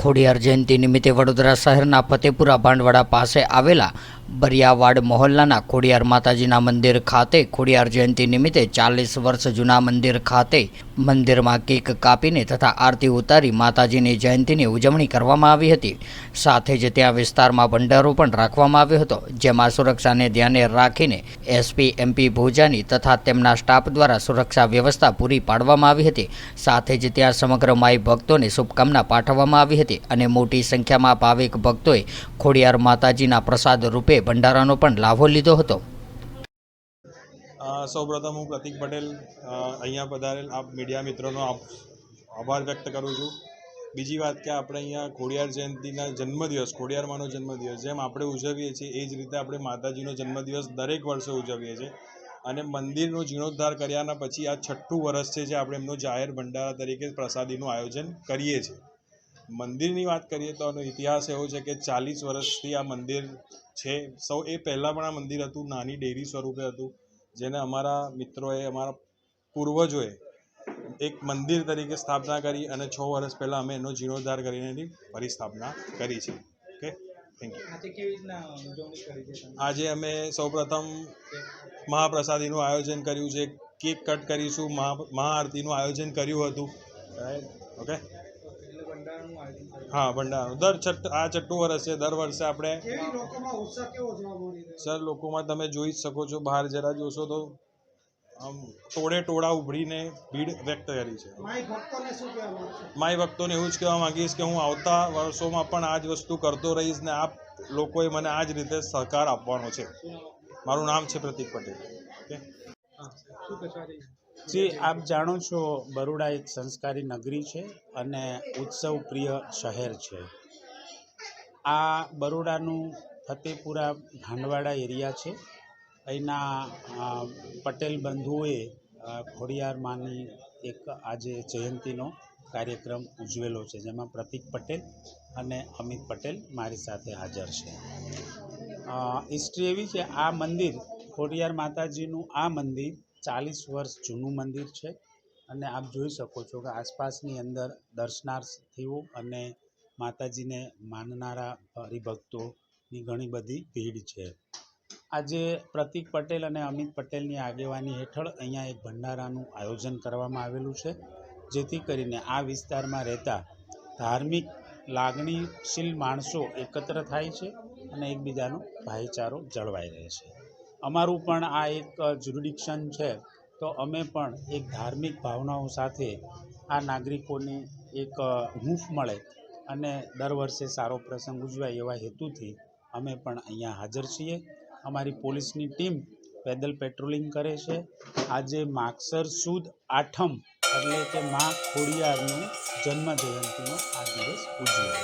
ખોડિયાર જયંતિ નિમિત્તે વડોદરા શહેરના ફતેપુરા ભાંડવાડા પાસે આવેલા બરિયાવાડ મહોલ્લાના ખોડિયાર માતાજીના મંદિર ખાતે ખોડિયાર જયંતિ નિમિત્તે 40 વર્ષ જૂના મંદિર ખાતે મંદિરમાં કેક કાપીને તથા આરતી ઉતારી માતાજીની જયંતિની ઉજવણી કરવામાં આવી હતી। સાથે જ ત્યાં વિસ્તારમાં ભંડારો પણ રાખવામાં આવ્યો હતો, જેમાં સુરક્ષાને ધ્યાને રાખીને એસપી એમપી ભોજાની તથા તેમના સ્ટાફ દ્વારા સુરક્ષા વ્યવસ્થા પૂરી પાડવામાં આવી હતી। સાથે જ ત્યાં સમગ્ર માઈ ભક્તોને શુભકામના પાઠવવામાં આવી હતી અને મોટી સંખ્યામાં ભાવિક ભક્તોએ ખોડિયાર માતાજીના પ્રસાદ રૂપે ભંડારાનો પણ લાભો લીધો હતો। સૌપ્રથમ હું પ્રતિક પટેલ અહીંયા પધારેલ આપ મીડિયા મિત્રોનો આભાર વ્યક્ત કરું છું। બીજી વાત કે આપણે અહીંયા ખોડિયાર જયંતિના જન્મદિવસ, ખોડિયારમાંનો જન્મદિવસ જેમ આપણે ઉજવીએ છીએ એ જ રીતે આપણે માતાજીનો જન્મદિવસ દરેક વર્ષે ઉજવીએ છીએ અને મંદિરનો જીર્ણોદ્ધાર કર્યાના પછી આ 6ઠું વર્ષ છે જે આપણે એમનો જાહેર ભંડારા તરીકે પ્રસાદીનું આયોજન કરીએ છીએ। મંદિરની વાત કરીએ તો આનો ઇતિહાસ એવો છે કે 40 વર્ષથી આ મંદિર છે। સૌ એ પહેલાં પણ આ મંદિર હતું, નાની ડેરી સ્વરૂપે હતું, જેને અમારા મિત્રોએ, અમારા પૂર્વજોએ એક મંદિર તરીકે સ્થાપના કરી અને 6 વર્ષ પહેલાં અમે એનો જીર્ણોદ્ધાર કરીને એની ફરી સ્થાપના કરી છે। Okay, thank you. આજે અમે સૌપ્રથમ મહાપ્રસાદીનું આયોજન કર્યું છે, કેક કટ કરીશું, મહાઆરતીનું આયોજન કર્યું હતું। ઓકે, હા, ભંડારો આ 6ઠું વર્ષ છે। દર વર્ષે આપણે સર લોકોમાં તમે જોઈ જ શકો છો, બહાર જરા જોશો તો આમ ટોળા ઉભરીને ભીડ વ્યક્ત કરી છે। માય ભક્તોને એવું જ કહેવા માંગીશ કે હું આવતા વર્ષોમાં પણ આ જ વસ્તુ કરતો રહીશ ને આપ લોકોએ મને આ જ રીતે સહકાર આપવાનો છે। મારું નામ છે પ્રતિક પટેલ। ઓકે, જી, આપ જાણો છો બરોડા એક સંસ્કારી નગરી છે અને ઉત્સવ પ્રિય શહેર છે। આ બરોડાનું ફતેપુરા ભાંડવાડા એરિયા છે। અહીંના પટેલ બંધુઓએ ખોડિયાર માની એક આજે જયંતિનો કાર્યક્રમ ઉજવેલો છે, જેમાં પ્રતિક પટેલ અને અમિત પટેલ મારી સાથે હાજર છે। હિસ્ટ્રી એવી છે, આ મંદિર ખોડિયાર માતાજીનું આ મંદિર 40 વર્ષ જૂનું મંદિર છે અને આપ જોઈ શકો છો કે આસપાસની અંદર દર્શનાર્થીઓ અને માતાજીને માનનારા હરિભક્તોની ઘણી બધી ભીડ છે। આજે પ્રતિક પટેલ અને અમિત પટેલની આગેવાની હેઠળ અહીંયા એક ભંડારાનું આયોજન કરવામાં આવેલું છે, જેથી કરીને આ વિસ્તારમાં રહેતા ધાર્મિક લાગણીશીલ માણસો એકત્ર થાય છે અને એકબીજાનો ભાઈચારો જળવાઈ રહે છે। અમારું પણ આ એક જ્યુરિડિક્શન છે, તો અમે પણ એક ધાર્મિક ભાવનાઓ સાથે આ નાગરિકોને એક હૂંફ મળે અને દર વર્ષે સારો પ્રસંગ ઉજવાય એવા હેતુથી અમે પણ અહીંયા હાજર છીએ। અમારી પોલીસની ટીમ પેદલ પેટ્રોલિંગ કરે છે। આજે માગસર સુદ આઠમ એટલે કે મા ખોડિયારનો જન્મ જયંતિનો આ દિવસ ઉજવાય।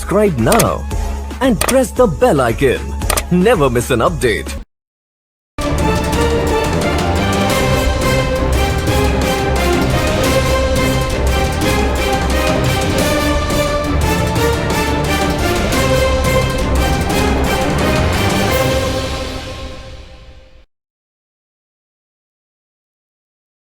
subscribe now and press the bell icon. Never miss an update.